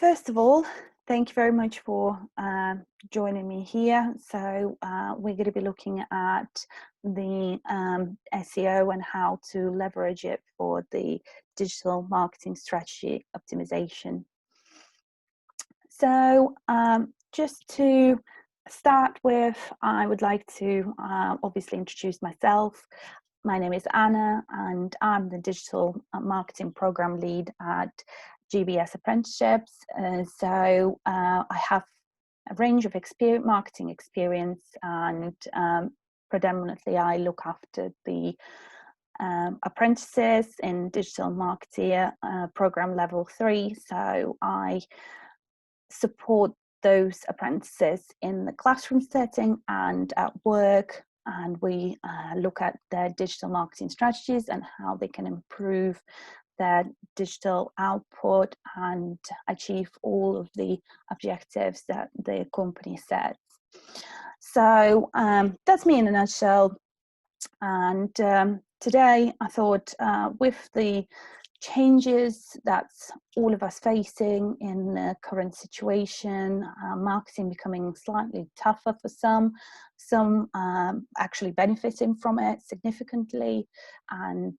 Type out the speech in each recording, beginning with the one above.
First of all, thank you very much for joining me here. So we're going to be looking at the SEO and how to leverage it for the digital marketing strategy optimization. So just to start with, I would like to obviously introduce myself. My name is Anna, and I'm the digital marketing program lead at GBS Apprenticeships. So I have a range of marketing experience, and predominantly I look after the apprentices in digital marketeer program level 3. So I support those apprentices in the classroom setting and at work, and we look at their digital marketing strategies and how they can improve their digital output and achieve all of the objectives that the company sets. So that's me in a nutshell. And today I thought with the changes that all of us facing in the current situation, marketing becoming slightly tougher for some actually benefiting from it significantly, and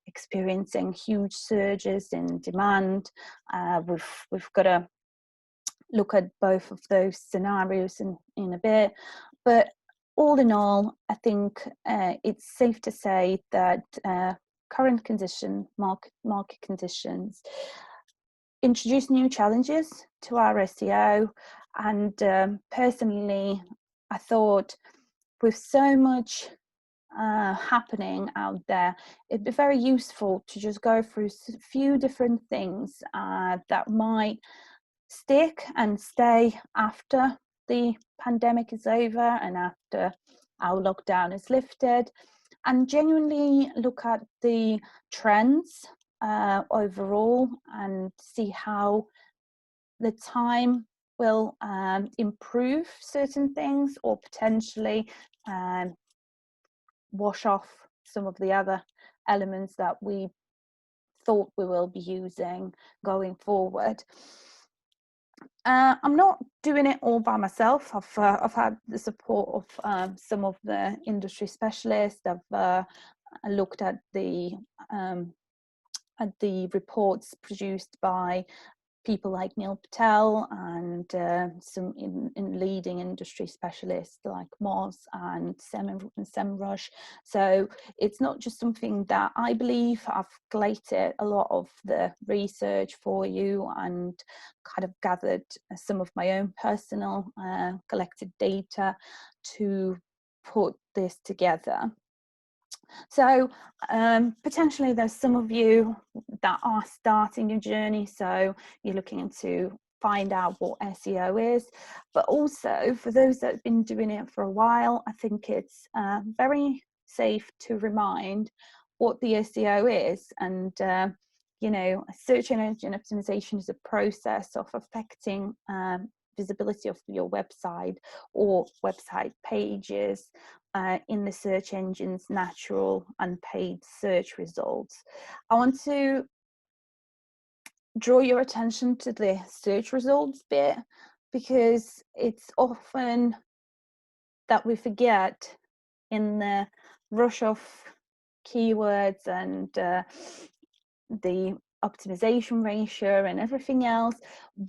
experiencing huge surges in demand. We've got to look at both of those scenarios in a bit, but all in all, I think it's safe to say that current market conditions introduce new challenges to our SEO, and personally I thought with so much happening out there, it'd be very useful to just go through a few different things that might stick and stay after the pandemic is over and after our lockdown is lifted, and genuinely look at the trends overall and see how the time will improve certain things or potentially wash off some of the other elements that we thought we will be using going forward. I'm not doing it all by myself. I've had the support of some of the industry specialists. I've looked at the reports produced by people like Neil Patel and some in leading industry specialists like Moz and Semrush. So it's not just something that I believe. I've collated a lot of the research for you and kind of gathered some of my own personal collected data to put this together. So potentially there's some of you that are starting your journey, so you're looking to find out what SEO is, but also for those that have been doing it for a while, I think it's very safe to remind what the SEO is. And search engine optimization is a process of affecting visibility of your website or website pages in the search engine's natural and paid search results. I want to draw your attention to the search results bit, because it's often that we forget in the rush of keywords and the optimization ratio and everything else,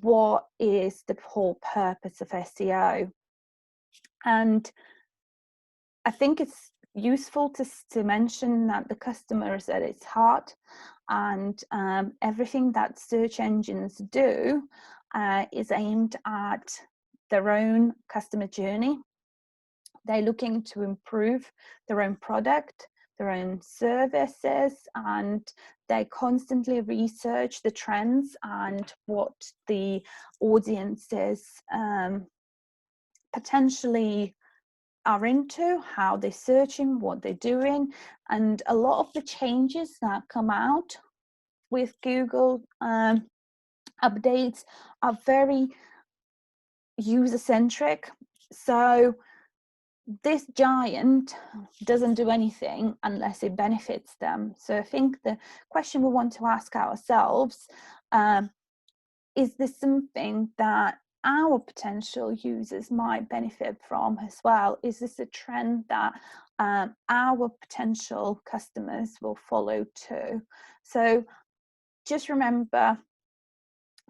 what is the whole purpose of SEO. And I think it's useful to mention that the customer is at its heart, and everything that search engines do is aimed at their own customer journey. They're looking to improve their own product, their own services, and they constantly research the trends and what the audiences potentially are into, how they're searching, what they're doing. And a lot of the changes that come out with Google updates are very user-centric. So this giant doesn't do anything unless it benefits them. So I think the question we want to ask ourselves, is this something that our potential users might benefit from as well? Is this a trend that our potential customers will follow too? So just remember,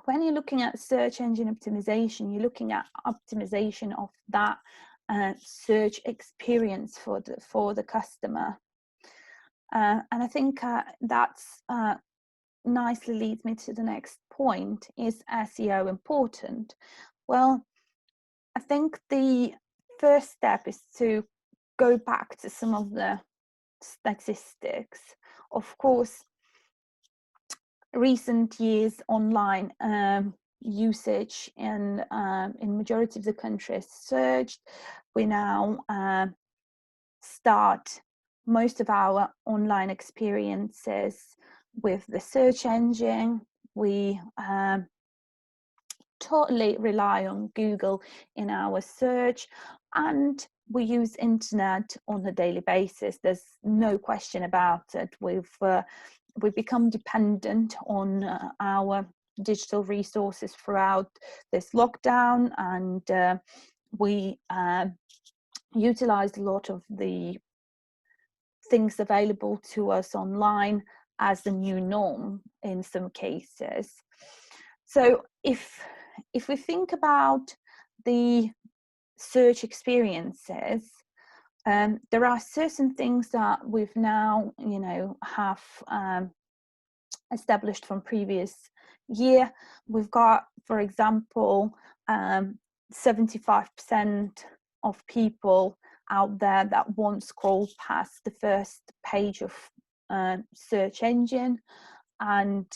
when you're looking at search engine optimization, you're looking at optimization of that search experience for the customer. And I think that's nicely leads me to the next point. Is SEO important? Well, I think the first step is to go back to some of the statistics. Of course, recent years online usage in majority of the countries surged. We now start most of our online experiences with the search engine. We totally rely on Google in our search, and we use internet on a daily basis. There's no question about it. We've become dependent on our digital resources throughout this lockdown, and we utilized a lot of the things available to us online as the new norm in some cases. So if we think about the search experiences, there are certain things that we've now, have established from previous year. We've got, for example, 75% of people out there that won't scroll past the first page of search engine, and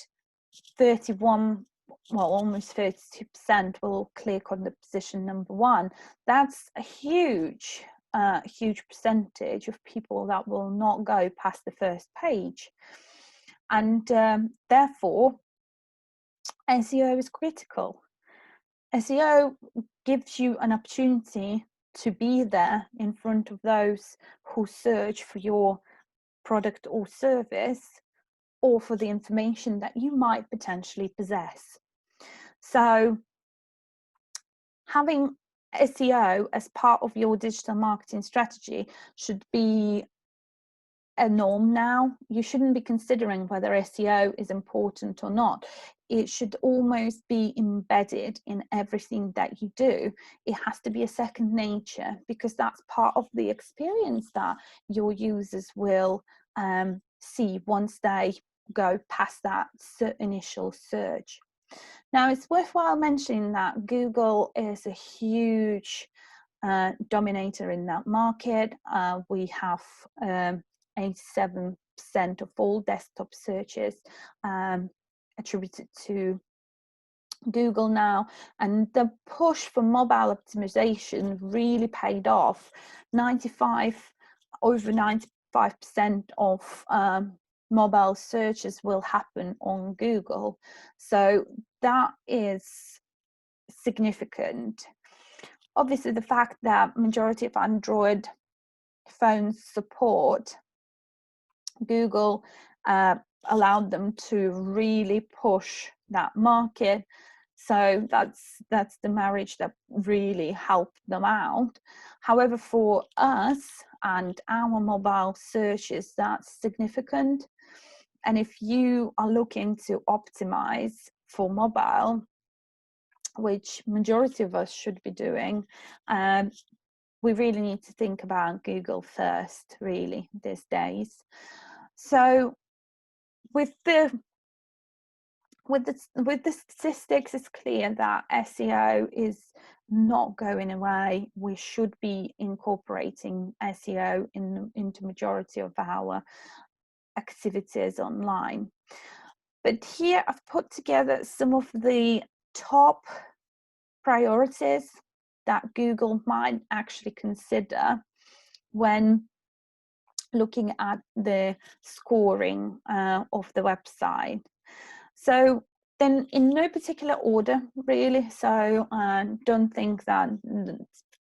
31, well, almost 32% will click on the position number 1. That's a huge percentage of people that will not go past the first page, and therefore SEO is critical. SEO gives you an opportunity to be there in front of those who search for your product or service, or for the information that you might potentially possess. So having SEO as part of your digital marketing strategy should be a norm now. You shouldn't be considering whether SEO is important or not. It should almost be embedded in everything that you do. It has to be a second nature, because that's part of the experience that your users will see once they go past that initial search. Now, it's worthwhile mentioning that Google is a huge dominator in that market. We have 87% of all desktop searches attributed to Google now, and the push for mobile optimization really paid off. Over 95% of mobile searches will happen on Google, so that is significant. Obviously, the fact that majority of Android phones support Google allowed them to really push that market, so that's the marriage that really helped them out. However, for us and our mobile searches, that's significant. And if you are looking to optimize for mobile, which majority of us should be doing, we really need to think about Google first, really, these days. So with the statistics, it's clear that SEO is not going away. We should be incorporating SEO into majority of our activities online. But here I've put together some of the top priorities that Google might actually consider when looking at the scoring of the website. So then, in no particular order, really. So don't think that,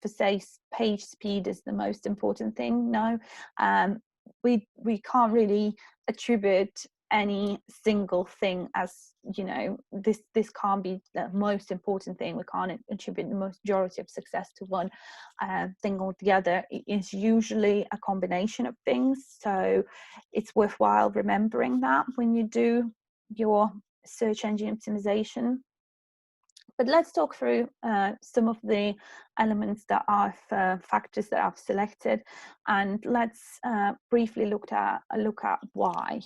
for say, page speed is the most important thing. No, we can't really attribute any single thing as, you know, this can't be the most important thing. We can't attribute the majority of success to one thing altogether. It is usually a combination of things. So it's worthwhile remembering that when you do your search engine optimization. But let's talk through some of the elements that I've factors that I've selected, and let's briefly look at why.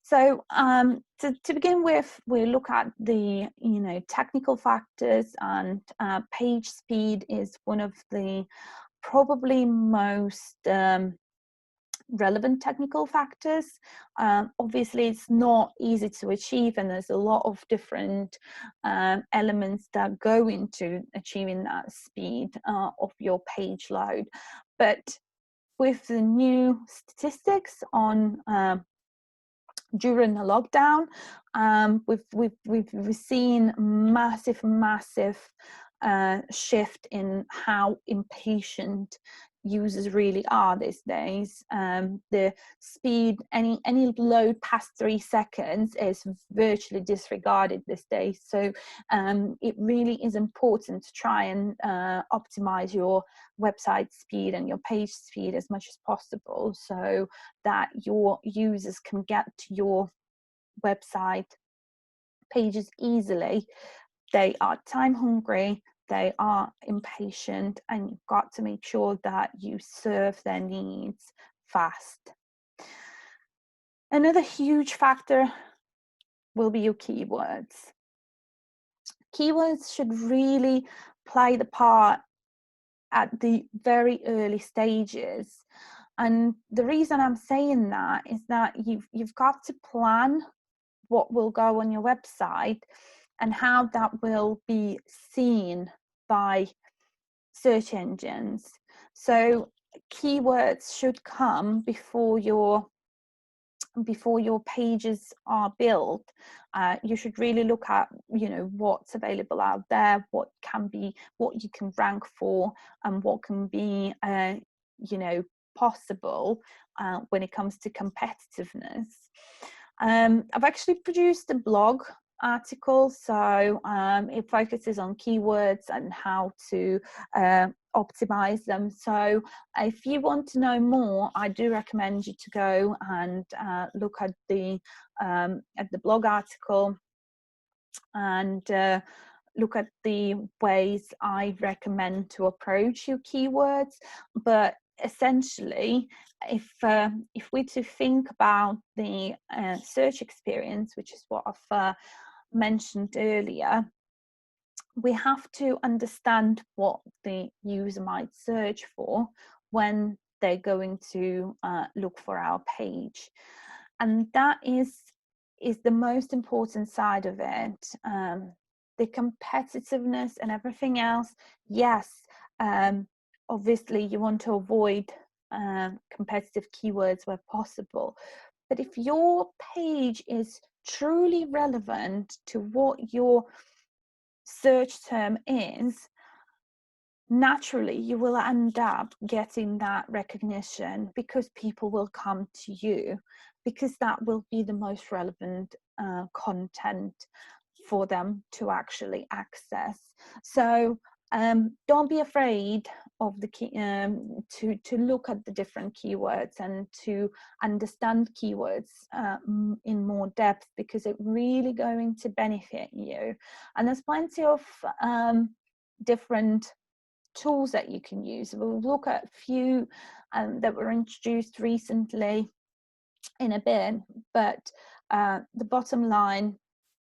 So to begin with, we look at the, you know, technical factors, and page speed is one of the probably most relevant technical factors. Obviously, it's not easy to achieve, and there's a lot of different elements that go into achieving that speed of your page load. But with the new statistics on during the lockdown, we've seen massive shift in how impatient users really are these days. The speed, any load past 3 seconds is virtually disregarded these days. So it really is important to try and optimize your website speed and your page speed as much as possible, so that your users can get to your website pages easily. They are time hungry, they are impatient, and you've got to make sure that you serve their needs fast. Another huge factor will be your keywords. Keywords should really play the part at the very early stages. And the reason I'm saying that is that you've got to plan what will go on your website and how that will be seen by search engines. So keywords should come before your pages are built. You should really look at, you know, what's available out there, what you can rank for, and what can be you know, possible when it comes to competitiveness. I've actually produced a blog article, so it focuses on keywords and how to optimize them. So if you want to know more, I do recommend you to go and look at the blog article and look at the ways I recommend to approach your keywords. But essentially, if we're to think about the search experience, which is what I've mentioned earlier, we have to understand what the user might search for when they're going to look for our page, and that is the most important side of it. The competitiveness and everything else, yes, obviously you want to avoid competitive keywords where possible, but if your page is truly relevant to what your search term is, naturally you will end up getting that recognition, because people will come to you, because that will be the most relevant content for them to actually access. So don't be afraid of the key to look at the different keywords and to understand keywords in more depth, because it's really going to benefit you. And there's plenty of different tools that you can use. We'll look at a few that were introduced recently in a bit, but the bottom line,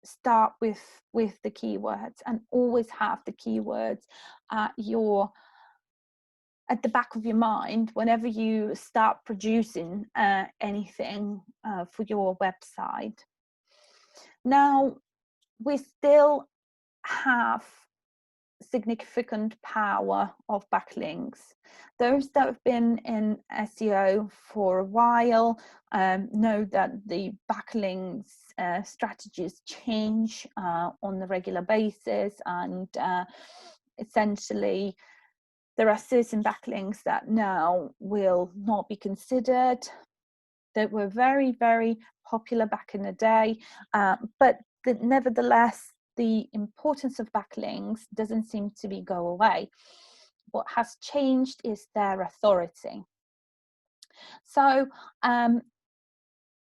start with the keywords, and always have the keywords at the back of your mind whenever you start producing anything for your website. Now, we still have significant power of backlinks. Those that have been in SEO for a while know that the backlinks strategies change on a regular basis, and essentially there are certain backlinks that now will not be considered, that were very, very popular back in the day, but nevertheless, the importance of backlinks doesn't seem to be go away. What has changed is their authority. So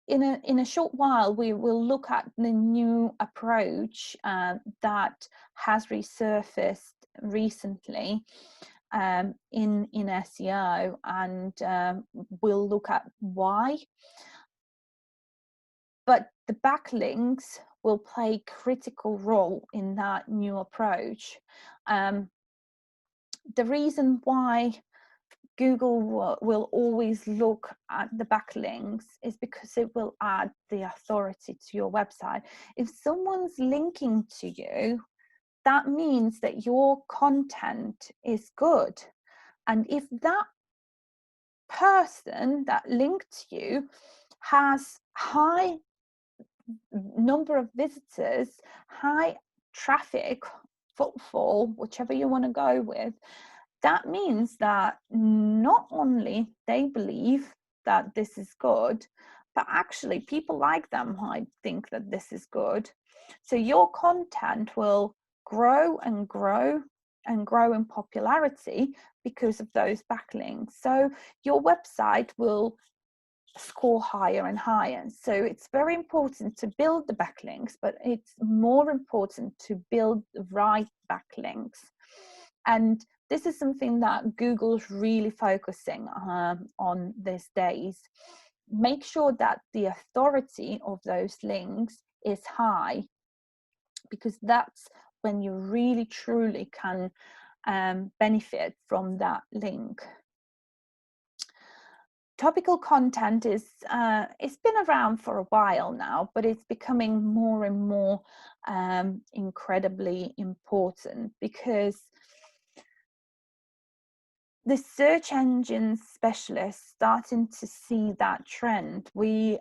in a short while, we will look at the new approach that has resurfaced recently in SEO, and we'll look at why. But the backlinks will play a critical role in that new approach. The reason why Google will always look at the backlinks is because it will add the authority to your website. If someone's linking to you, that means that your content is good. And if that person that linked you has high number of visitors, high traffic, footfall, whichever you want to go with, that means that not only they believe that this is good, but actually people like them might think that this is good. So your content will grow and grow and grow in popularity because of those backlinks. So your website will score higher and higher. So it's very important to build the backlinks, but it's more important to build the right backlinks. And this is something that Google's really focusing on these days. Make sure that the authority of those links is high, because that's when you really truly can benefit from that link. Topical content is it's been around for a while now, but it's becoming more and more incredibly important, because the search engine specialists starting to see that trend. We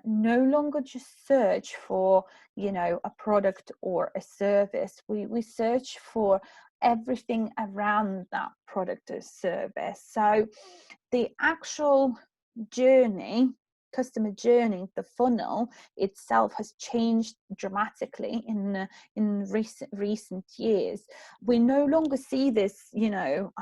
no longer just search for, you know, a product or a service. We search for everything around that product or service. So the actual journey, customer journey, the funnel itself has changed dramatically in recent years. We no longer see this, you know,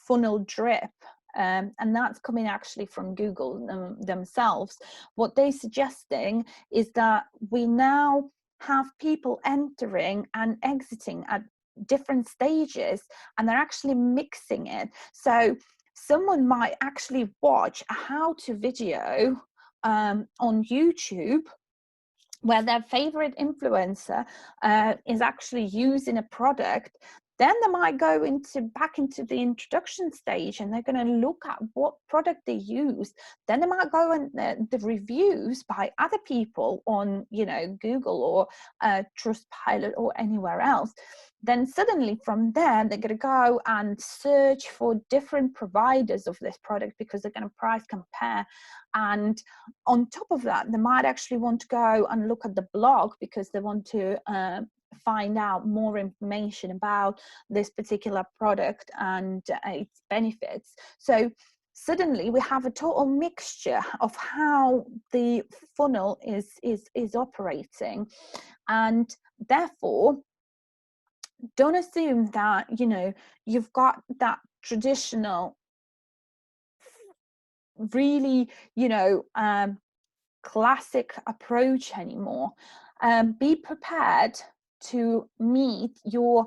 funnel drip, and that's coming actually from Google themselves. What they're suggesting is that we now have people entering and exiting at different stages, and they're actually mixing it. So someone might actually watch a how-to video on YouTube where their favorite influencer is actually using a product. Then they might go back into the introduction stage, and they're going to look at what product they use. Then they might go in the reviews by other people on, you know, Google or Trustpilot or anywhere else. Then suddenly from there, they're going to go and search for different providers of this product, because they're going to price compare. And on top of that, they might actually want to go and look at the blog, because they want to find out more information about this particular product and its benefits. So suddenly we have a total mixture of how the funnel is operating. And therefore, don't assume that, you know, you've got that traditional, really, you know, classic approach anymore. Be prepared to meet your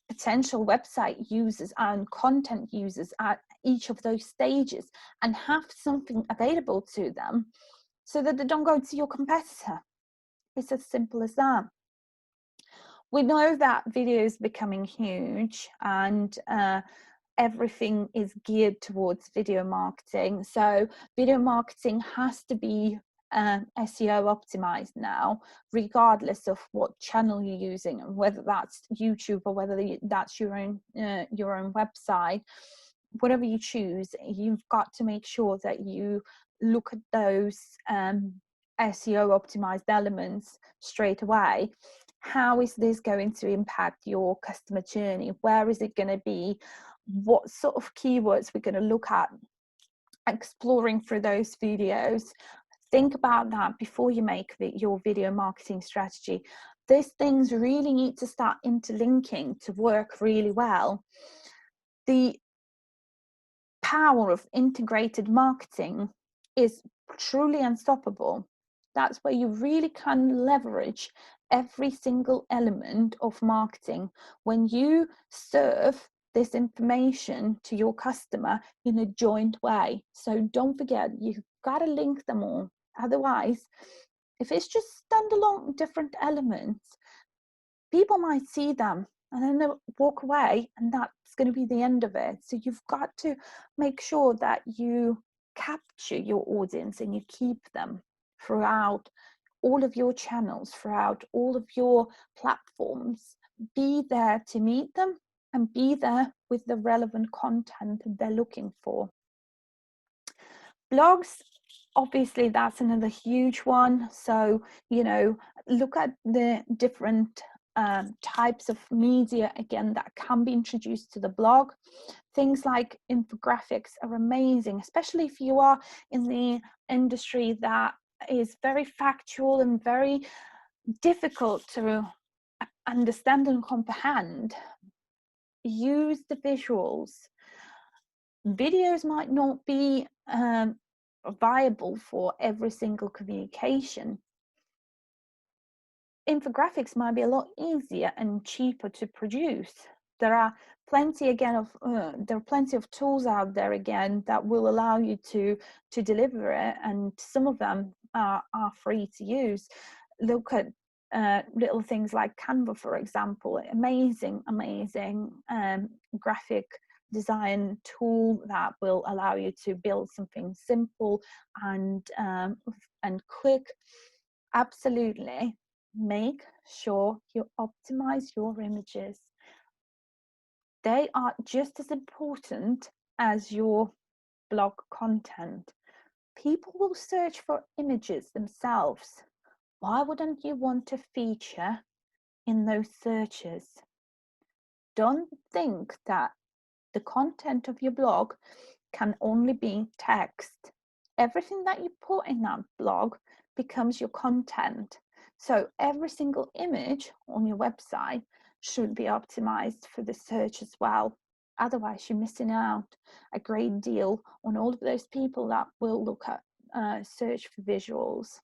potential website users and content users at each of those stages, and have something available to them so that they don't go to your competitor. It's as simple as that. We know that video is becoming huge, and everything is geared towards video marketing. So video marketing has to be SEO optimized now, regardless of what channel you're using, and whether that's YouTube or whether that's your own website. Whatever you choose, you've got to make sure that you look at those SEO optimized elements straight away. How is this going to impact your customer journey? Where is it going to be? What sort of keywords we're going to look at? Exploring through those videos, think about that before you make your video marketing strategy. These things really need to start interlinking to work really well. The power of integrated marketing is truly unstoppable. That's where you really can leverage every single element of marketing when you serve this information to your customer in a joint way. So don't forget, you've got to link them all. Otherwise, if it's just standalone different elements, people might see them and then they'll walk away, and that's going to be the end of it. So you've got to make sure that you capture your audience and you keep them throughout all of your channels, throughout all of your platforms. Be there to meet them and be there with the relevant content that they're looking for. Blogs, obviously, that's another huge one. So, look at the different types of media, again, that can be introduced to the blog. Things like infographics are amazing, especially if you are in the industry that is very factual and very difficult to understand and comprehend. Use the visuals. Videos might not be viable for every single communication. Infographics might be a lot easier and cheaper to produce. There are plenty of tools out there again that will allow you to deliver it, and some of them are free to use. Look at little things like Canva, for example. Amazing graphic design tool that will allow you to build something simple and quick. Absolutely. Make sure you optimize your images. They are just as important as your blog content. People will search for images themselves. Why wouldn't you want to feature in those searches? Don't think that the content of your blog can only be text. Everything that you put in that blog becomes your content. So every single image on your website should be optimized for the search as well. Otherwise, you're missing out a great deal on all of those people that will look at search for visuals.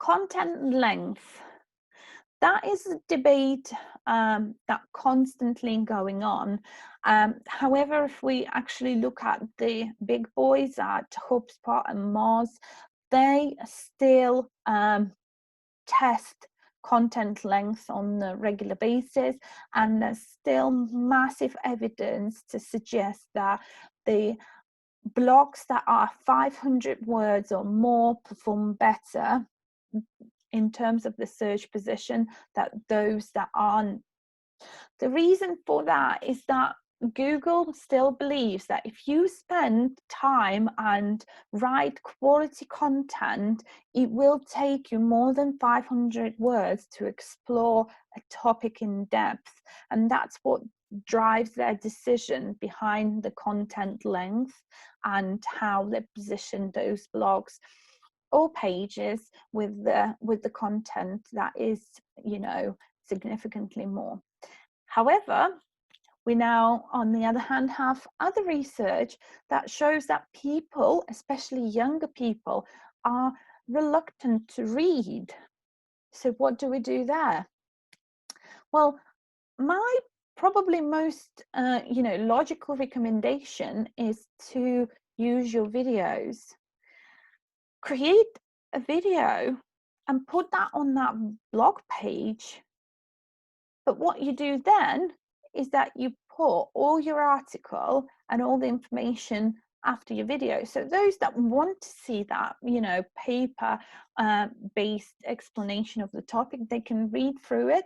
Content length. That is a debate that constantly going on. However, if we actually look at the big boys at HubSpot and Moz, they still test content length on a regular basis, and there's still massive evidence to suggest that the blogs that are 500 words or more perform better in terms of the search position that those that aren't. The reason for that is that Google still believes that if you spend time and write quality content, it will take you more than 500 words to explore a topic in depth. And that's what drives their decision behind the content length and how they position those blogs or pages with the content that is, significantly more. However, we now, on the other hand, have other research that shows that people, especially younger people, are reluctant to read. So what do we do there? Well, my probably most logical recommendation is to use your videos. Create a video and put that on that blog page. But what you do then is that you put all your article and all the information after your video. So those that want to see that, paper based explanation of the topic, they can read through it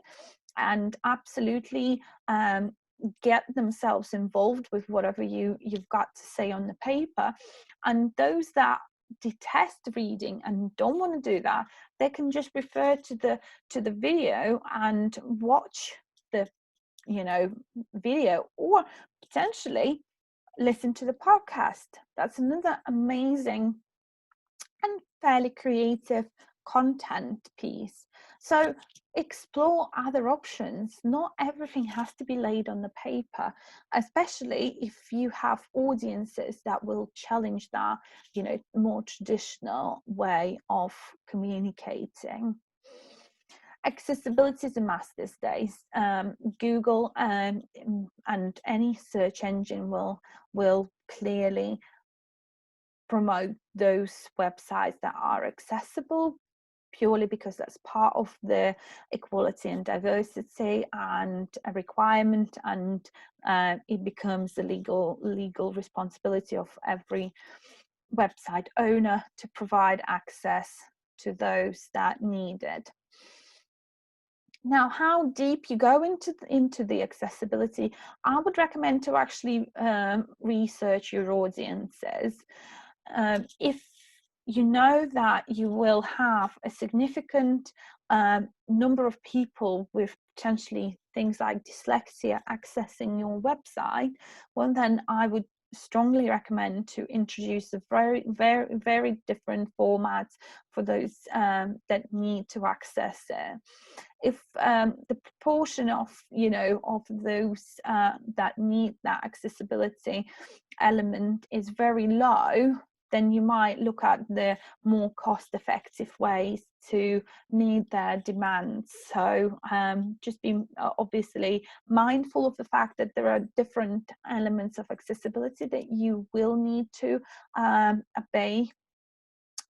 and absolutely get themselves involved with whatever you've got to say on the paper. And those that detest reading and don't want to do that, they can just refer to the video and watch the video, or potentially listen to the podcast. That's another amazing and fairly creative content piece. So explore other options. Not everything has to be laid on the paper, especially if you have audiences that will challenge that, more traditional way of communicating. Accessibility is a must these days. Google and any search engine will clearly promote those websites that are accessible, purely because that's part of the equality and diversity and a requirement, and it becomes the legal responsibility of every website owner to provide access to those that need it. Now, how deep you go into the accessibility, I would recommend to actually research your audiences. If you know that you will have a significant number of people with potentially things like dyslexia accessing your website, well, then I would strongly recommend to introduce a very different formats for those that need to access it. If the proportion of of those that need that accessibility element is very low, then you might look at the more cost-effective ways to meet their demands. So just be obviously mindful of the fact that there are different elements of accessibility that you will need to obey,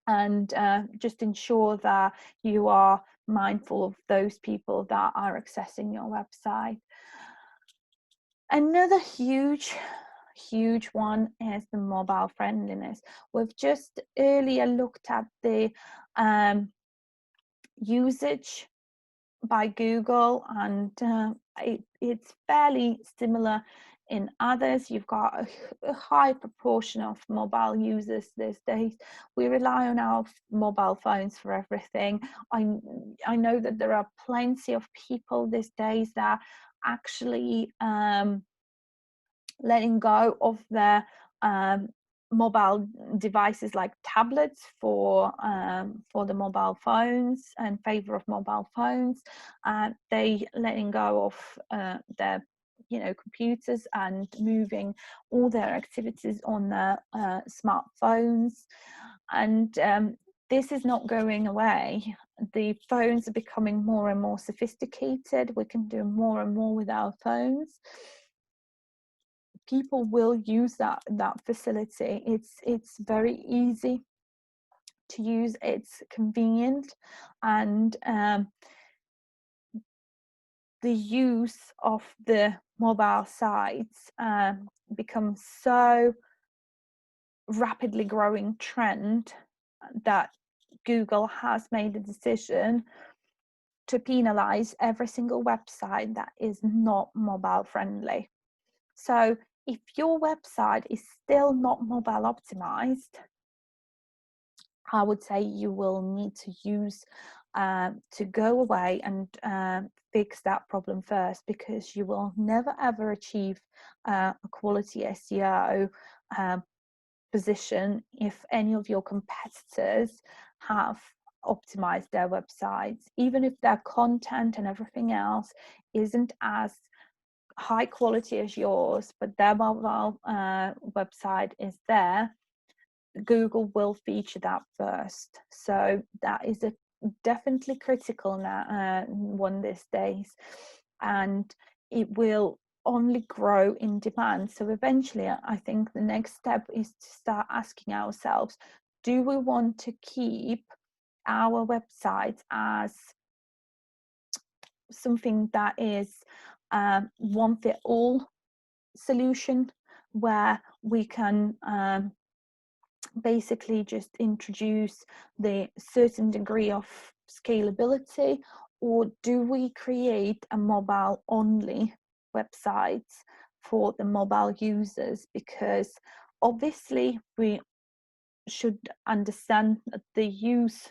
and just ensure that you are mindful of those people that are accessing your website. Another huge one is the mobile friendliness. We've just earlier looked at the usage by Google, and it's fairly similar in others. You've got a high proportion of mobile users these days. We rely on our mobile phones for everything. I know that there are plenty of people these days that actually letting go of their mobile devices like tablets for the mobile phones in favor of mobile phones. They letting go of their computers and moving all their activities on their smartphones, and this is not going away. The phones are becoming more and more sophisticated. We can do more and more with our phones. People will use that facility. It's very easy to use, it's convenient, and the use of the mobile sites becomes so rapidly growing trend that Google has made a decision to penalize every single website that is not mobile friendly. So if your website is still not mobile optimized, I would say you will need to use to go away and fix that problem first, because you will never ever achieve a quality SEO position if any of your competitors have optimized their websites. Even if their content and everything else isn't as high quality as yours, but their mobile website is there, Google will feature that first. So that is a definitely critical now one these days, and it will only grow in demand. So eventually I think the next step is to start asking ourselves, do we want to keep our website as something that is one fit all solution, where we can basically just introduce the certain degree of scalability, or do we create a mobile only website for the mobile users? Because obviously we should understand that the use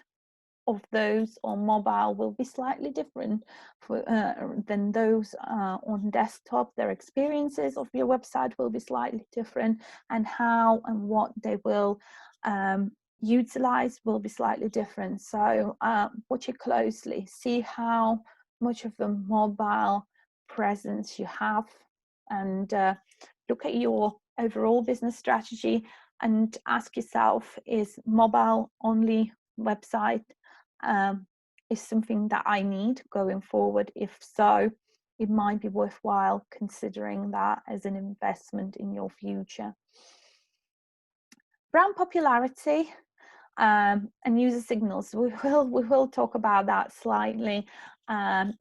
of those on mobile will be slightly different than those on desktop. Their experiences of your website will be slightly different, and how and what they will utilize will be slightly different. So watch it closely, see how much of a mobile presence you have, and look at your overall business strategy and ask yourself, is mobile only website is something that I need going forward? If so, it might be worthwhile considering that as an investment in your future. Brand popularity and user signals, we will talk about that slightly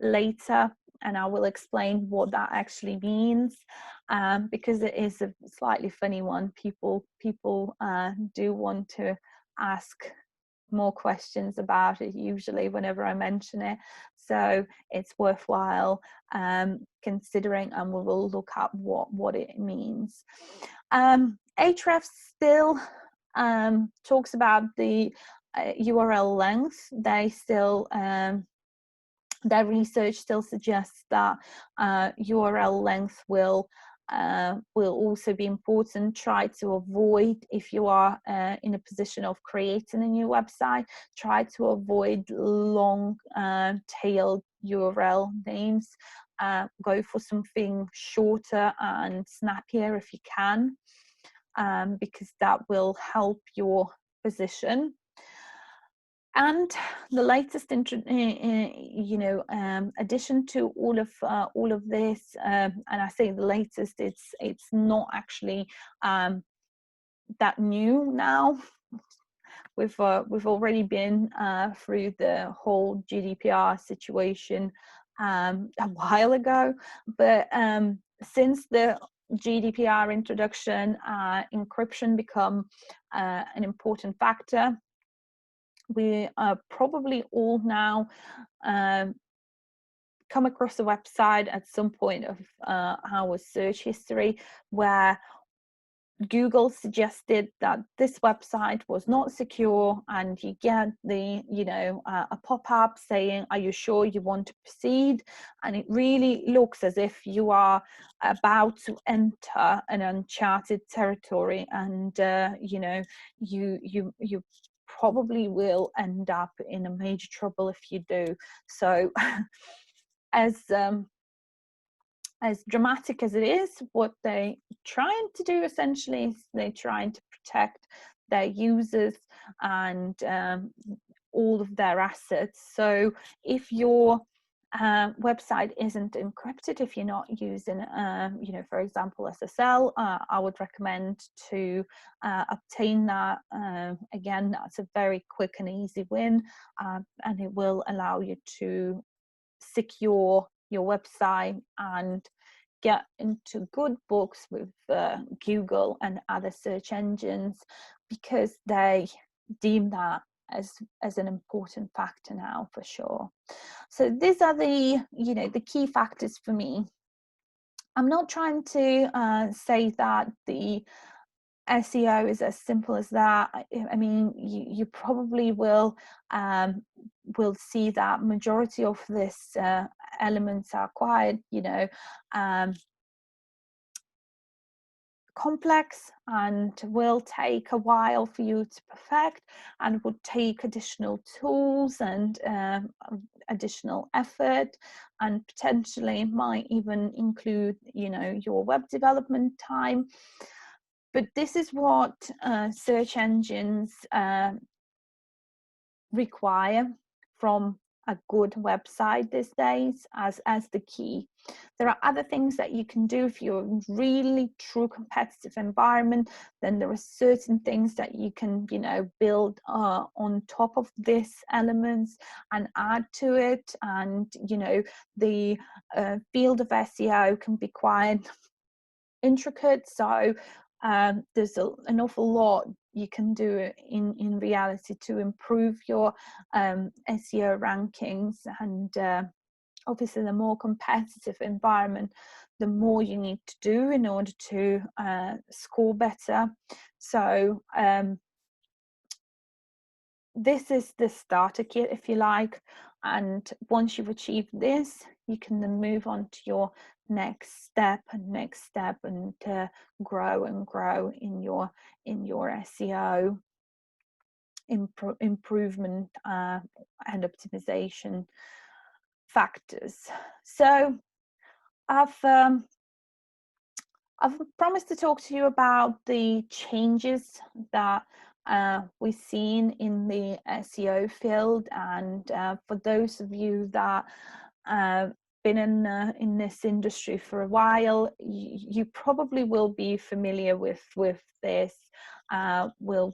later, and I will explain what that actually means, because it is a slightly funny one. People do want to ask more questions about it usually whenever I mention it, so it's worthwhile considering, and we will look at what it means. Ahrefs still talks about the URL length. They still their research still suggests that URL length will also be important. Try to avoid, if you are in a position of creating a new website, try to avoid long tailed URL names. Go for something shorter and snappier if you can, because that will help your position. And the latest addition to all of this, and I say the latest, it's not actually that new now. We've already been through the whole GDPR situation a while ago, but since the GDPR introduction, encryption become an important factor. We probably all now come across a website at some point of our search history where Google suggested that this website was not secure, and you get the a pop-up saying, are you sure you want to proceed? And it really looks as if you are about to enter an uncharted territory, and you probably will end up in a major trouble if you do. So as dramatic as it is, what they're trying to do essentially is they're trying to protect their users and all of their assets. So if your website isn't encrypted, if you're not using for example SSL, I would recommend to obtain that. Again, that's a very quick and easy win, and it will allow you to secure your website and get into good books with Google and other search engines, because they deem that as an important factor now, for sure. So these are the key factors for me. I'm not trying to say that the SEO is as simple as that. I mean, you probably will see that majority of this elements are quite complex and will take a while for you to perfect, and would take additional tools and additional effort, and potentially might even include your web development time. But this is what search engines require from a good website these days as the key. There are other things that you can do if you're in really true competitive environment. Then there are certain things that you can build on top of these elements and add to it. And the field of SEO can be quite intricate, so there's an awful lot you can do in reality to improve your SEO rankings. And obviously the more competitive environment, the more you need to do in order to score better. So this is the starter kit, if you like, and once you've achieved this, you can then move on to your next step and grow in your SEO. improvement and optimization factors. So I've promised to talk to you about the changes that we've seen in the SEO field, and for those of you that been in this industry for a while, you probably will be familiar with this. We've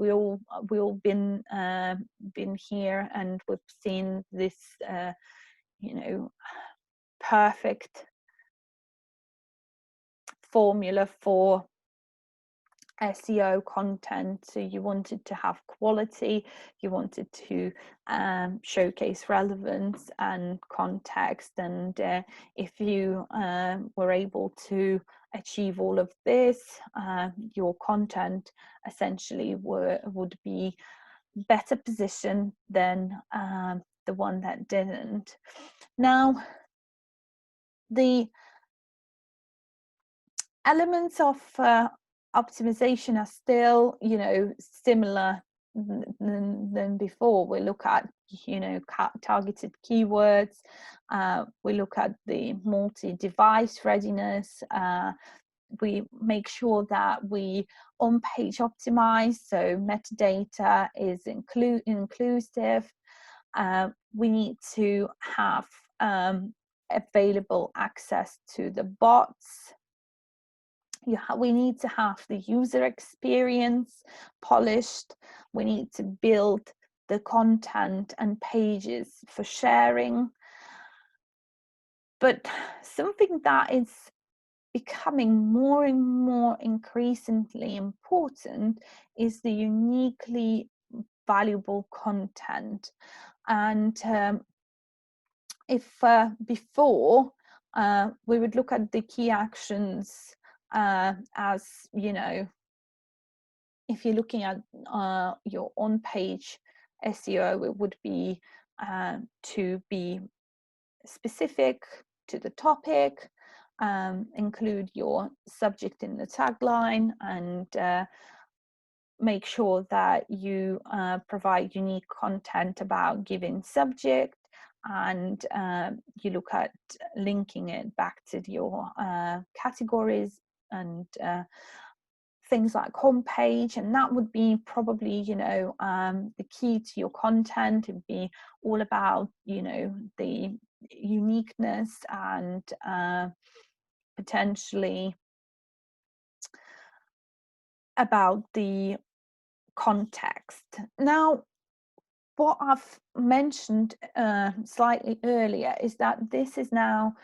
all been here, and we've seen this perfect formula for SEO content. So you wanted to have quality, you wanted to showcase relevance and context, and if you were able to achieve all of this, your content essentially would be better positioned than the one that didn't. Now, the elements of optimization are still, similar than before. We look at, targeted keywords. We look at the multi-device readiness. We make sure that we on-page optimize, so metadata is inclusive. We need to have available access to the bots. We need to have the user experience polished. We need to build the content and pages for sharing. But something that is becoming more and more increasingly important is the uniquely valuable content. And if before we would look at the key actions as, if you're looking at your on-page SEO, it would be to be specific to the topic, include your subject in the tagline, and make sure that you provide unique content about given subject, and you look at linking it back to your categories and things like homepage, and that would be probably the key to your content. It would be all about the uniqueness and potentially about the context. Now, what I've mentioned slightly earlier is that this is now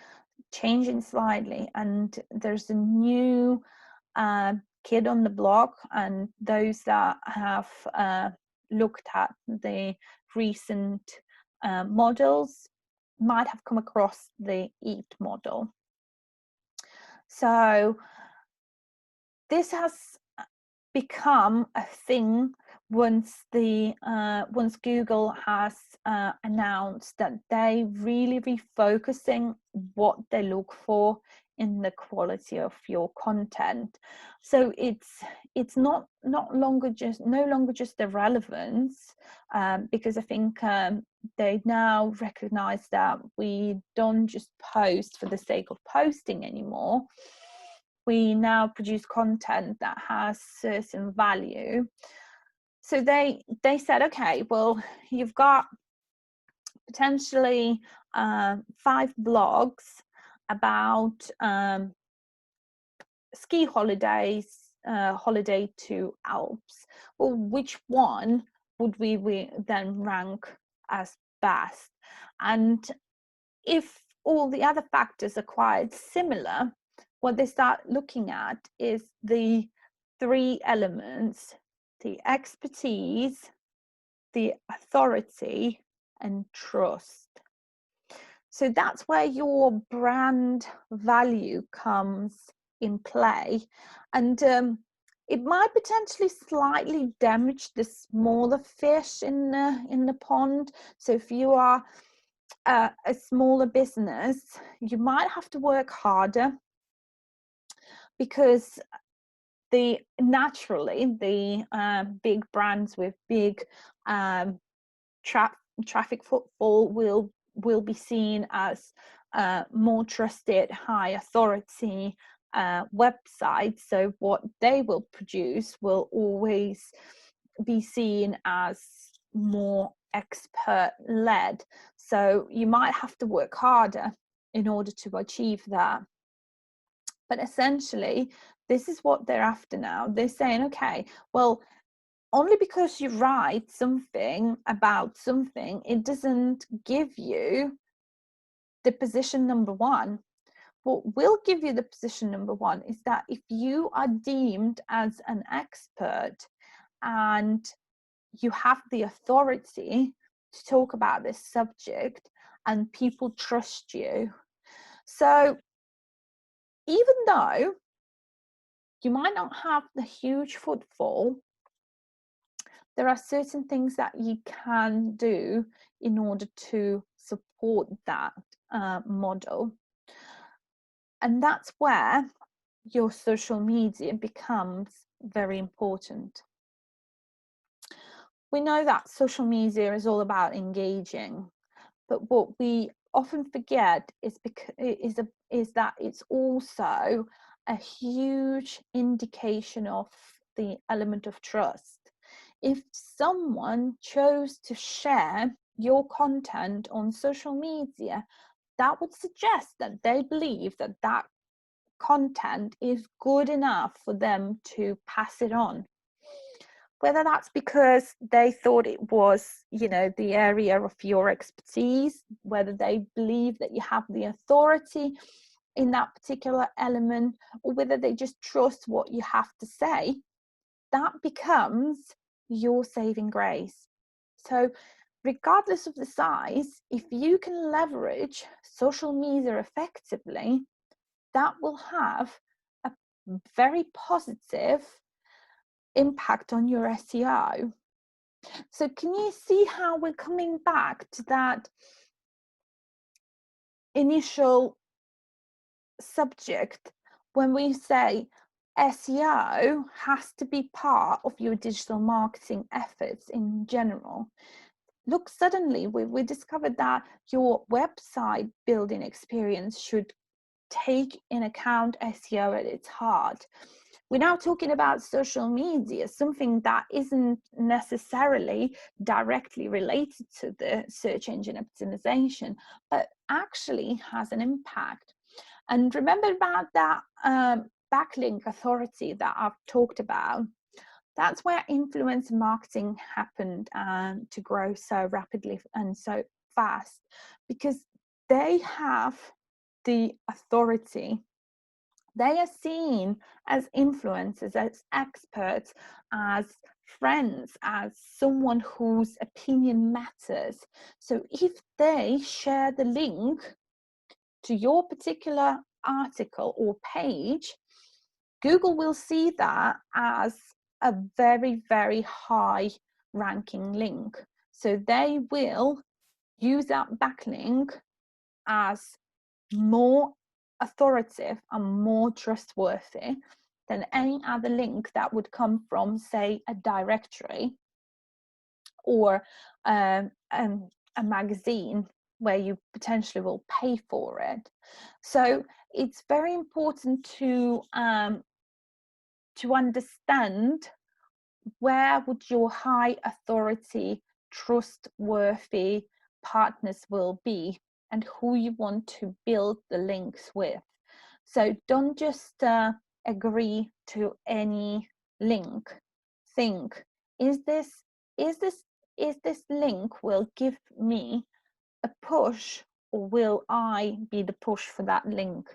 changing slightly, and there's a new kid on the block, and those that have looked at the recent models might have come across the EAT model. So this has become a thing once Google has announced that they really refocusing what they look for in the quality of your content. So it's no longer just the relevance, because I think they now recognize that we don't just post for the sake of posting anymore. We now produce content that has certain value. So they said, okay, well, you've got potentially 5 blogs about ski holidays, holiday to Alps. Well, which one would we then rank as best? And if all the other factors are quite similar, what they start looking at is the 3 elements: the expertise, the authority, and trust. So that's where your brand value comes in play, and it might potentially slightly damage the smaller fish in the pond. So if you are a smaller business, you might have to work harder, because naturally the big brands with big traffic footfall will be seen as more trusted, high authority websites. So what they will produce will always be seen as more expert led. So you might have to work harder in order to achieve that. But essentially, this is what they're after now. They're saying, okay, well, only because you write something about something, it doesn't give you the position number one. What will give you the position number one is that if you are deemed as an expert and you have the authority to talk about this subject and people trust you. So even though you might not have the huge footfall, there are certain things that you can do in order to support that model. And that's where your social media becomes very important. We know that social media is all about engaging, but what we often forget is that it's also a huge indication of the element of trust. If someone chose to share your content on social media, that would suggest that they believe that that content is good enough for them to pass it on. Whether that's because they thought it was, the area of your expertise, whether they believe that you have the authority in that particular element, or whether they just trust what you have to say, that becomes your saving grace. So regardless of the size, if you can leverage social media effectively, that will have a very positive impact on your SEO. So can you see how we're coming back to that initial subject when we say SEO has to be part of your digital marketing efforts in general? Look, suddenly we discovered that your website building experience should take in account SEO at its heart. We're now talking about social media, something that isn't necessarily directly related to the search engine optimization, but actually has an impact. And remember about that backlink authority that I've talked about? That's where influencer marketing happened to grow so rapidly and so fast, because they have the authority. They are seen as influencers, as experts, as friends, as someone whose opinion matters. So if they share the link to your particular article or page, Google will see that as a very, very high ranking link. So they will use that backlink as more authoritative and more trustworthy than any other link that would come from, say, a directory or a magazine where you potentially will pay for it. So it's very important to understand where would your high authority, trustworthy partners will be and who you want to build the links with. So don't just agree to any link. Think, is this link will give me a push, or will I be the push for that link?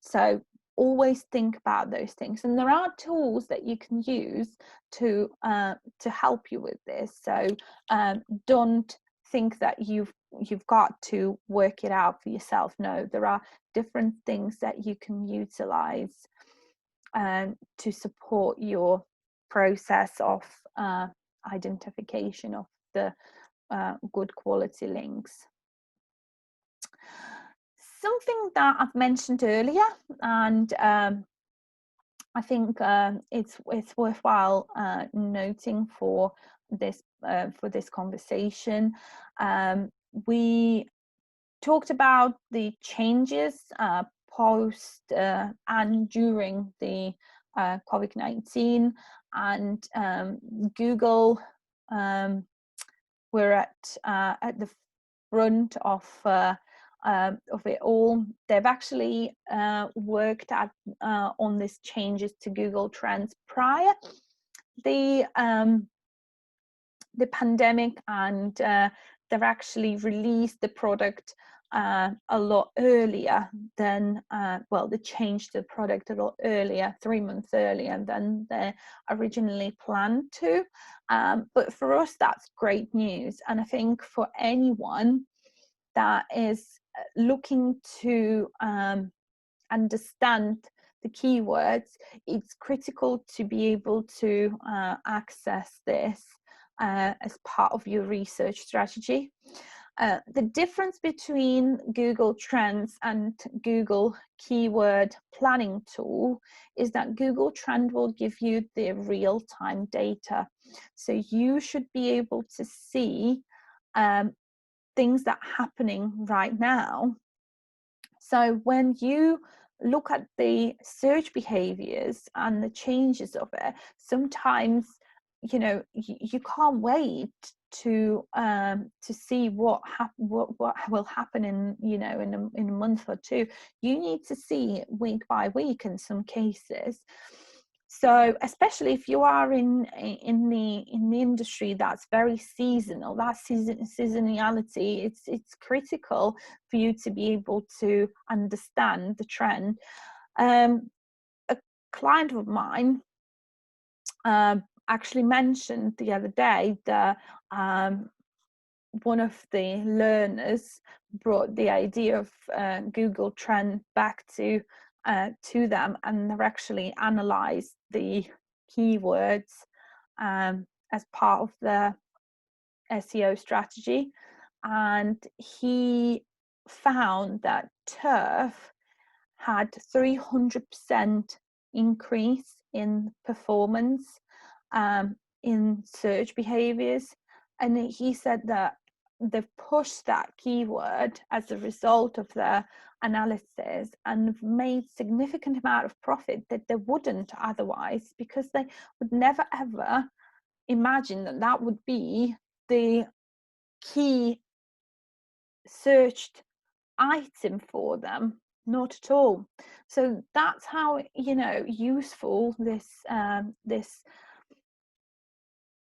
So always think about those things, and there are tools that you can use to help you with this. So don't think that you've got to work it out for yourself. No, there are different things that you can utilize to support your process of identification of the good quality links. Something that I've mentioned earlier, and I think it's worthwhile noting for this conversation. We talked about the changes post and during the COVID-19, and Google were at the front of it all. They've actually worked on these changes to Google Trends prior the pandemic, and they've actually released the product a lot earlier than they changed the product a lot earlier, 3 months earlier than they originally planned to. But for us, that's great news. And I think for anyone that is looking to understand the keywords, it's critical to be able to access this as part of your research strategy. The difference between Google Trends and Google Keyword Planning Tool is that Google Trend will give you the real-time data. So you should be able to see things that are happening right now. So when you look at the search behaviors and the changes of it, sometimes you can't wait to see what will happen in in a month or two. You need to see it week by week in some cases. So especially if you are in the industry that's very seasonal, that seasonality, it's critical for you to be able to understand the trend. A client of mine actually mentioned the other day that one of the learners brought the idea of Google Trend back to them, and they've actually analysed the keywords as part of the SEO strategy, and he found that turf had 300% increase in performance in search behaviors. And he said that they've pushed that keyword as a result of their analysis and made significant amount of profit that they wouldn't otherwise, because they would never ever imagine that that would be the key searched item for them. Not at all. So that's how useful this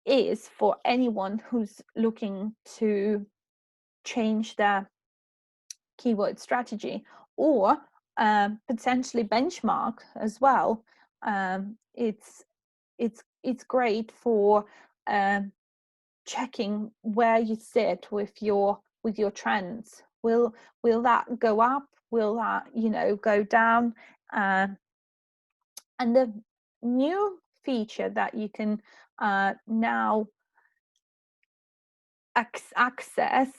is for anyone who's looking to change their keyword strategy, or potentially benchmark as well. It's great for checking where you sit with your trends. Will that go up? Will that go down? And the new feature that you can now access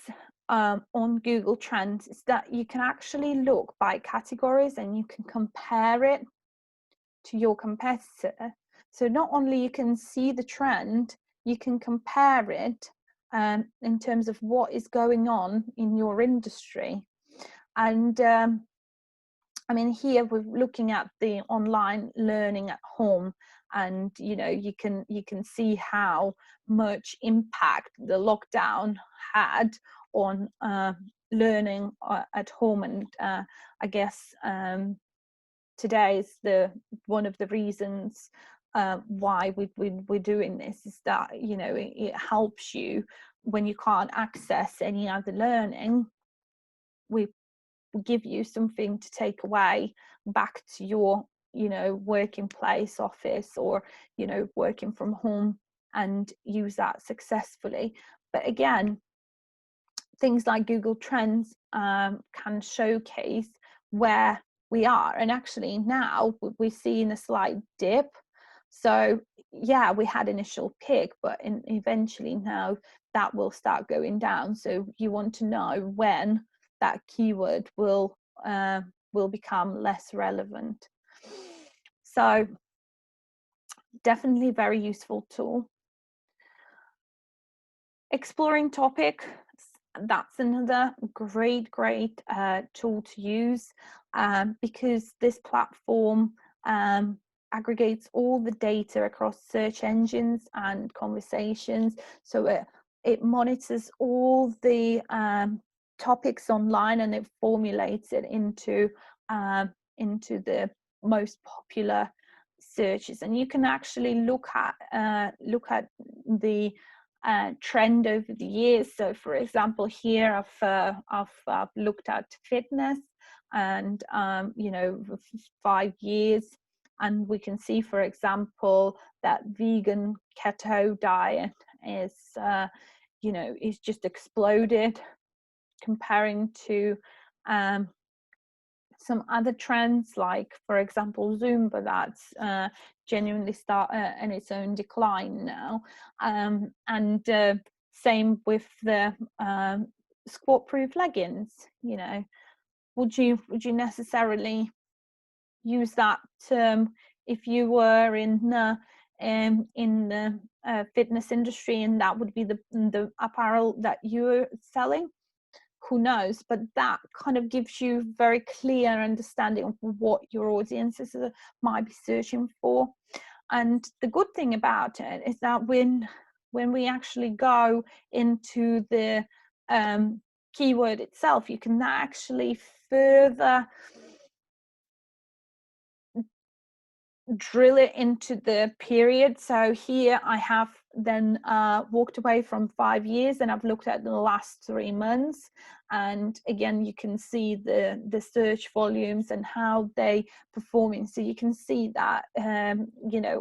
on Google Trends is that you can actually look by categories and you can compare it to your competitor. So not only you can see the trend, you can compare it in terms of what is going on in your industry. And I mean, here we're looking at the online learning at home, and you can see how much impact the lockdown had on learning at home. And I guess today is one of the reasons why we're doing this, is that it helps you when you can't access any other learning. We give you something to take away back to your working place, office, or working from home, and use that successfully. But again, things like Google Trends can showcase where we are, and actually now we're seeing a slight dip. So yeah, we had initial peak, but eventually now that will start going down. So you want to know when that keyword will become less relevant. So definitely a very useful tool. Exploring topic, that's another great tool to use, because this platform aggregates all the data across search engines and conversations. So it monitors all the topics online, and it formulates it into the most popular searches. And you can actually look at the trend over the years. So for example, here I've looked at fitness, and 5 years, and we can see, for example, that vegan keto diet is is just exploded, comparing to some other trends, like for example Zumba, that's genuinely start in its own decline now, and same with the squat proof leggings. Would you necessarily use that term if you were in the fitness industry, and that would be the apparel that you're selling? Who knows? But that kind of gives you very clear understanding of what your audiences might be searching for. And the good thing about it is that when we actually go into the keyword itself, you can actually further drill it into the period. So here I have then walked away from 5 years, and I've looked at the last 3 months, and again you can see the search volumes and how they performing. So you can see that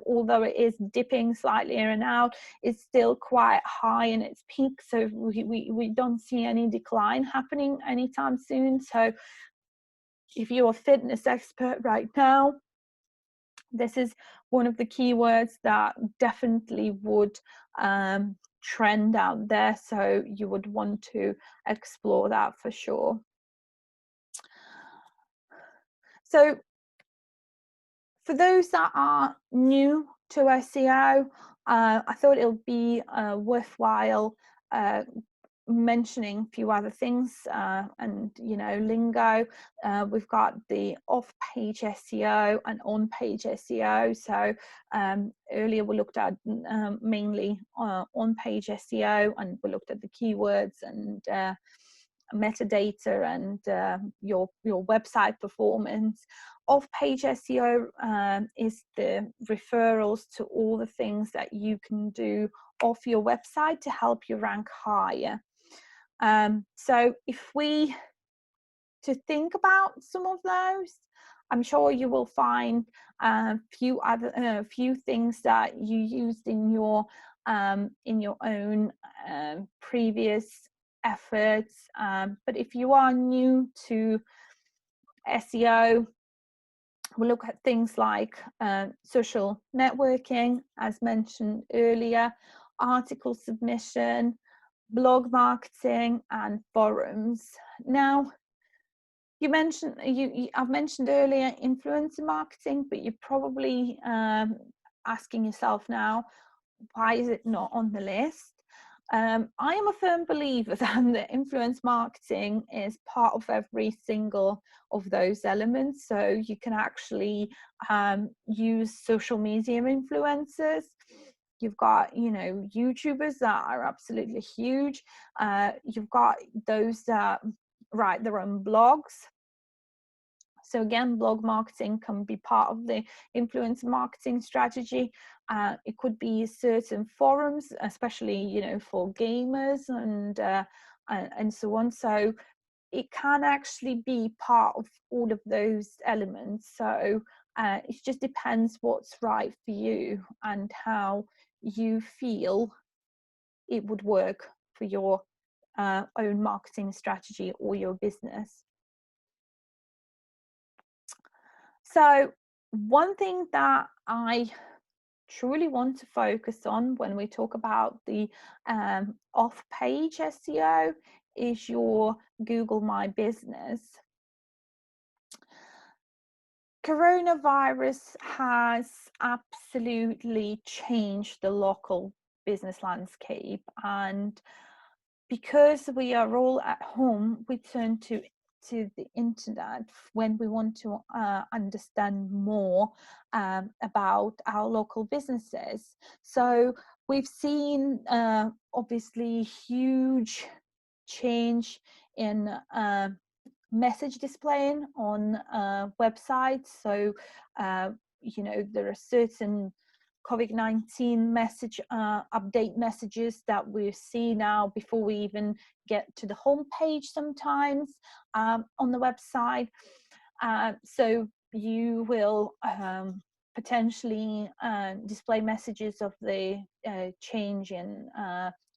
although it is dipping slightly in and out, it's still quite high in its peak, so we don't see any decline happening anytime soon. So if you're a fitness expert right now, this is one of the keywords that definitely would trend out there, so you would want to explore that for sure. So for those that are new to SEO, I thought it'll be worthwhile mentioning a few other things and lingo. We've got the off-page SEO and on-page SEO. So earlier we looked at mainly on-page SEO, and we looked at the keywords and metadata and your website performance. Off-page SEO is the referrals to all the things that you can do off your website to help you rank higher. So if we to think about some of those, I'm sure you will find a few things that you used in your own previous efforts. But if you are new to SEO, we'll look at things like social networking, as mentioned earlier, article submission, blog marketing, and forums. Now, you mentioned I've mentioned earlier influencer marketing, but you're probably asking yourself now, why is it not on the list? I am a firm believer that the influence marketing is part of every single of those elements. So you can actually use social media influencers. You've got, YouTubers that are absolutely huge. You've got those that write their own blogs. So again, blog marketing can be part of the influencer marketing strategy. It could be certain forums, especially for gamers and so on. So it can actually be part of all of those elements. So it just depends what's right for you and how you feel it would work for your own marketing strategy or your business. So one thing that I truly want to focus on when we talk about the off-page SEO is your Google My Business. Coronavirus has absolutely changed the local business landscape, and because we are all at home, we turn to the internet when we want to understand more about our local businesses. So we've seen obviously huge change in message displaying on websites. So you know, there are certain COVID-19 message update messages that we see now before we even get to the home page sometimes on the website. So you will potentially display messages of the change in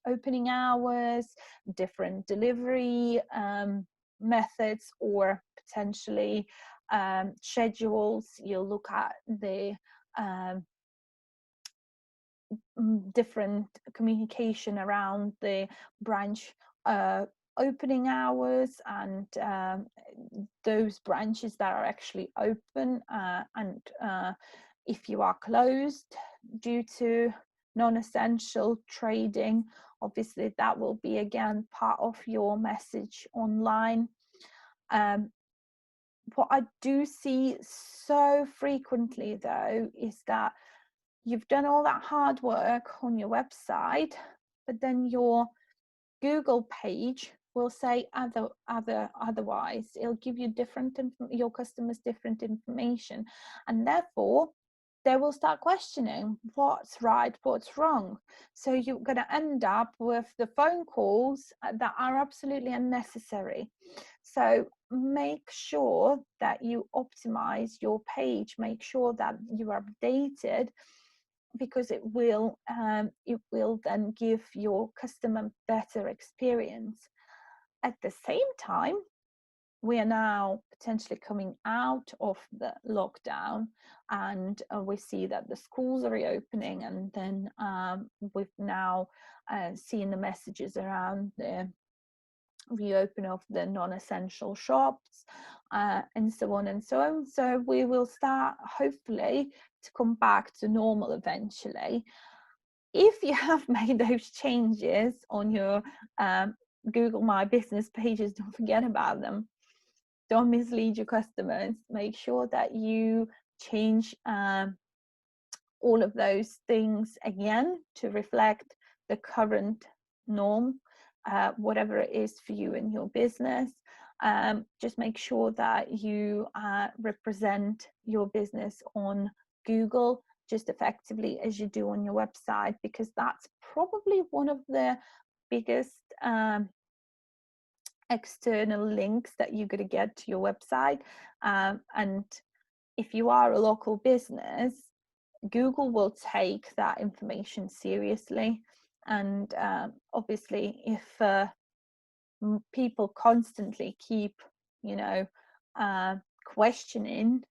opening hours, different delivery methods, or potentially schedules. You'll look at the different communication around the branch opening hours, and those branches that are actually open, and if you are closed due to non-essential trading, obviously that will be again part of your message online. What I do see so frequently though is that you've done all that hard work on your website, but then your Google page will say otherwise. It'll give you your customers different information, and therefore they will start questioning what's right, what's wrong. So you're going to end up with the phone calls that are absolutely unnecessary. So make sure that you optimize your page, make sure that you are updated, because it will then give your customer better experience. At the same time, we are now potentially coming out of the lockdown, and we see that the schools are reopening, and then we've now seen the messages around the reopen of the non-essential shops, and so on and so on. So we will start hopefully to come back to normal eventually. If you have made those changes on your Google My Business pages, don't forget about them. Don't mislead your customers. Make sure that you change all of those things again to reflect the current norm, whatever it is for you and your business. Just make sure that you represent your business on Google just effectively as you do on your website, because that's probably one of the biggest external links that you're going to get to your website. And if you are a local business, Google will take that information seriously. And obviously, if people constantly keep, questioning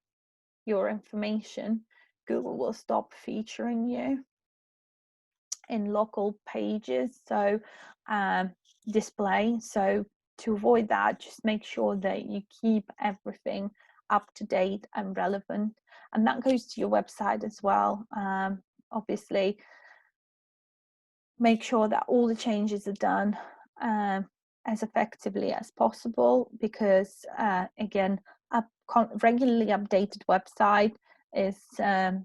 your information, Google will stop featuring you in local pages, so display. So to avoid that, just make sure that you keep everything up to date and relevant, and that goes to your website as well. Obviously, make sure that all the changes are done as effectively as possible, because again, a regularly updated website is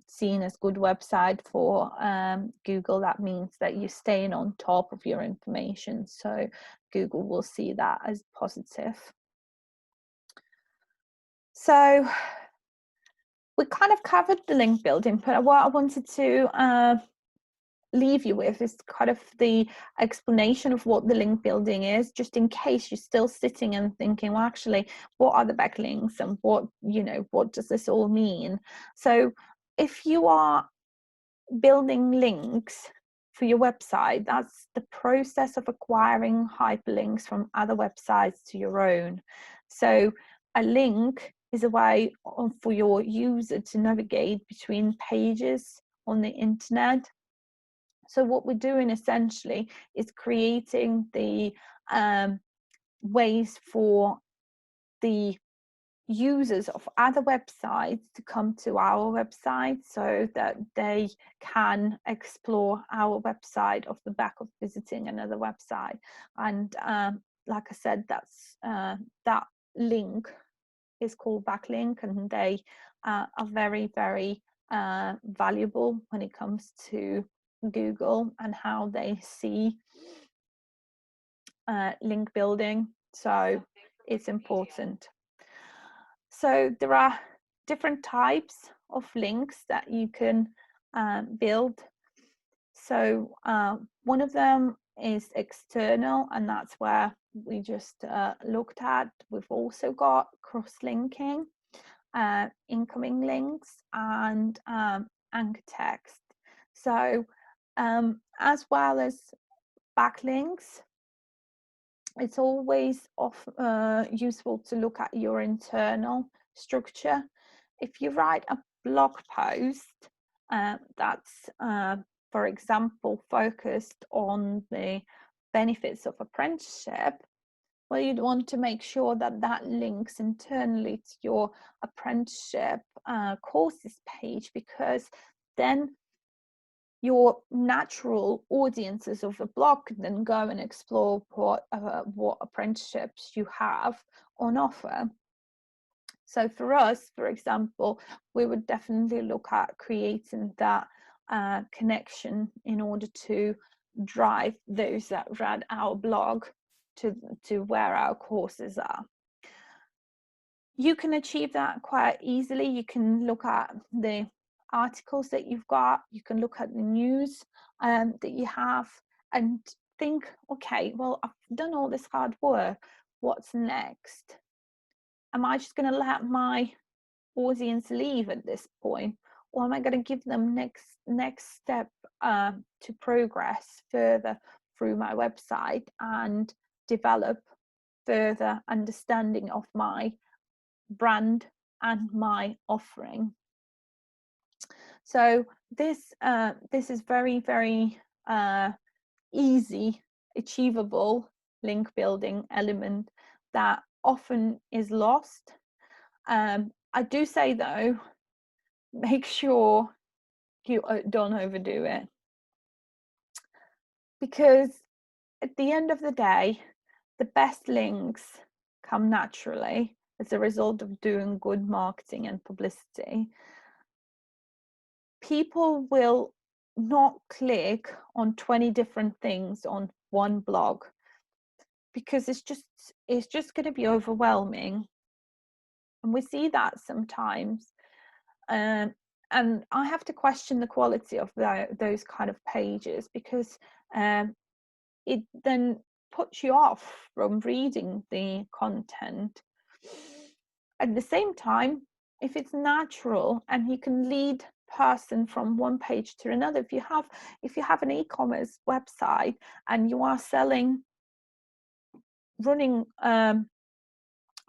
seen as good website for Google. That means that you're staying on top of your information, so Google will see that as positive. So we kind of covered the link building, but what I wanted to leave you with is kind of the explanation of what the link building is, just in case you're still sitting and thinking, well, actually, what are the backlinks and what does this all mean? So if you are building links for your website, that's the process of acquiring hyperlinks from other websites to your own. So a link is a way for your user to navigate between pages on the internet. So what we're doing essentially is creating the ways for the users of other websites to come to our website so that they can explore our website off the back of visiting another website. And like I said, that's that link is called backlink, and they are very, very valuable when it comes to Google and how they see link building. So it's important. So there are different types of links that you can build. So one of them is external, and that's where we just looked at. We've also got cross-linking, incoming links, and anchor text. So as well as backlinks, it's always useful to look at your internal structure. If you write a blog post that's, for example, focused on the benefits of apprenticeship, well, you'd want to make sure that that links internally to your apprenticeship courses page, because then your natural audiences of the blog can then go and explore what apprenticeships you have on offer. So for us, for example, we would definitely look at creating that connection in order to drive those that read our blog to where our courses are. You can achieve that quite easily. You can look at the articles that you've got, you can look at the news that you have, and think, okay, well, I've done all this hard work, what's next? Am I just going to let my audience leave at this point, or am I going to give them next step to progress further through my website and develop further understanding of my brand and my offering? So this is very, very easy, achievable link building element that often is lost. I do say though, make sure you don't overdo it, because at the end of the day, the best links come naturally as a result of doing good marketing and publicity. People will not click on 20 different things on one blog because it's just going to be overwhelming, and we see that sometimes. And I have to question the quality of those kind of pages, because it then puts you off from reading the content. At the same time, if it's natural and you can lead person from one page to another, if you have an e-commerce website and you are selling running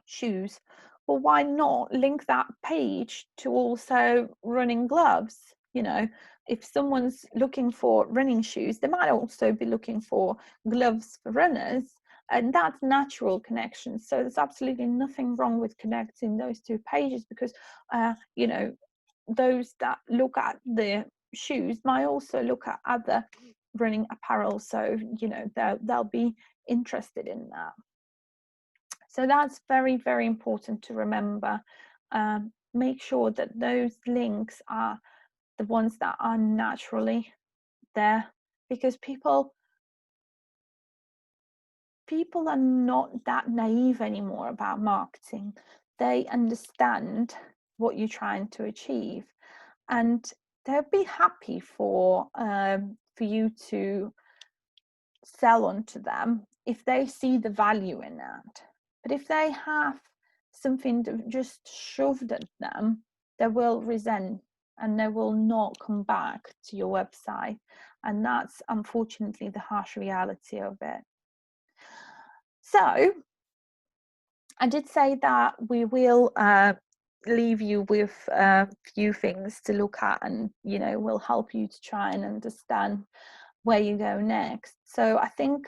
shoes, well, why not link that page to also running gloves? You know, if someone's looking for running shoes, they might also be looking for gloves for runners, and that's natural connection. So there's absolutely nothing wrong with connecting those two pages, because you know, those that look at the shoes might also look at other running apparel, so you know, they'll be interested in that. So that's very, very important to remember. Make sure that those links are the ones that are naturally there, because people are not that naive anymore about marketing. They understand what you're trying to achieve, and they'll be happy for you to sell onto them if they see the value in that. But if they have something just shoved at them, they will resent and they will not come back to your website. And that's unfortunately the harsh reality of it. So I did say that we will leave you with a few things to look at, and you know, will help you to try and understand where you go next. So I think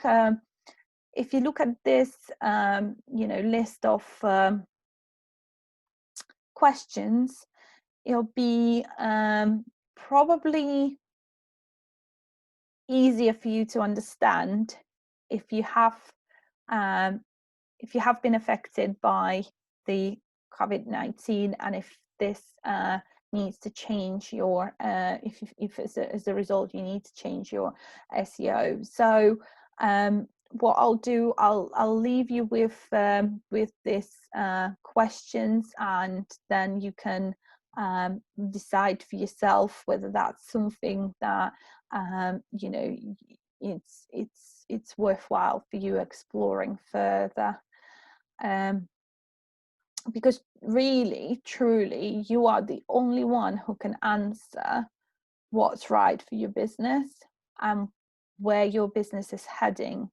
if you look at this you know, list of questions, it'll be probably easier for you to understand if you have been affected by the COVID-19, and if this needs to change your if as a result you need to change your SEO. So what I'll do, I'll leave you with this questions, and then you can decide for yourself whether that's something that you know, it's worthwhile for you exploring further. Because really, truly, you are the only one who can answer what's right for your business and where your business is heading.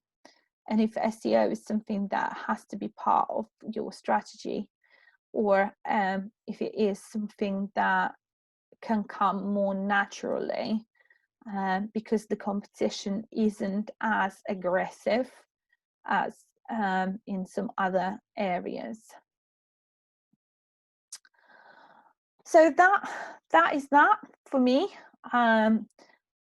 And if SEO is something that has to be part of your strategy, or if it is something that can come more naturally, because the competition isn't as aggressive as in some other areas. So that is that for me. I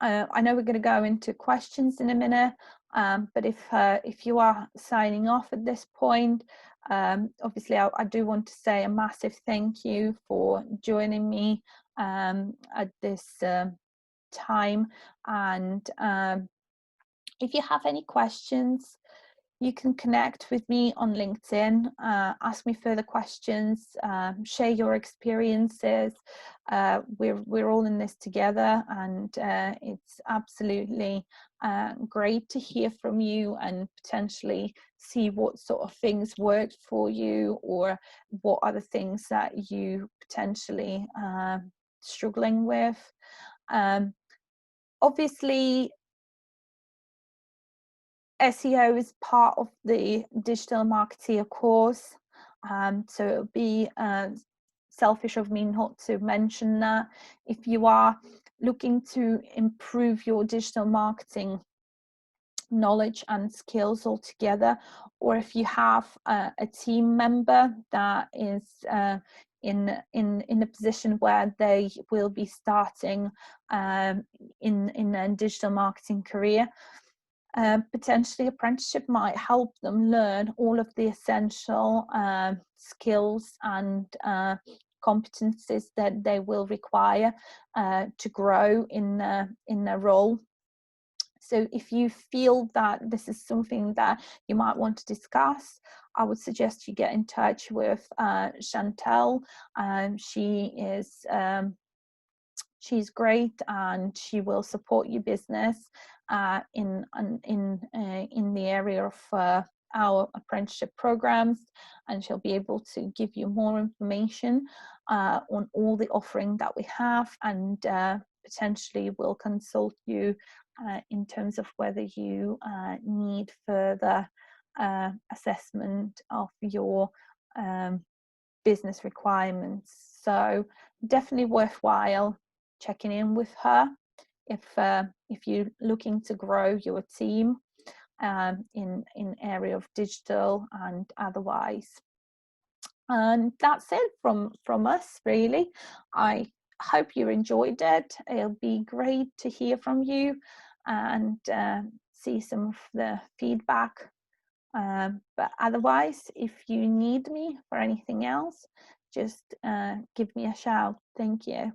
know we're going to go into questions in a minute, but if you are signing off at this point, obviously I do want to say a massive thank you for joining me at this time, and if you have any questions, you can connect with me on LinkedIn, ask me further questions, share your experiences. We're all in this together, and it's absolutely great to hear from you and potentially see what sort of things worked for you, or what other things that you potentially struggling with. Obviously, SEO is part of the digital marketeer course, so it would be selfish of me not to mention that. If you are looking to improve your digital marketing knowledge and skills altogether, or if you have a team member that is in a position where they will be starting in a digital marketing career, potentially apprenticeship might help them learn all of the essential skills and competencies that they will require to grow in their role. So if you feel that this is something that you might want to discuss, I would suggest you get in touch with Chantel. She's great, and she will support your business in the area of our apprenticeship programs, and she'll be able to give you more information on all the offering that we have, and potentially will consult you in terms of whether you need further assessment of your business requirements. So definitely worthwhile checking in with her if you're looking to grow your team in area of digital and otherwise. And that's it from us, really. I hope you enjoyed it. It'll be great to hear from you and see some of the feedback. But otherwise, if you need me for anything else, just give me a shout. Thank you.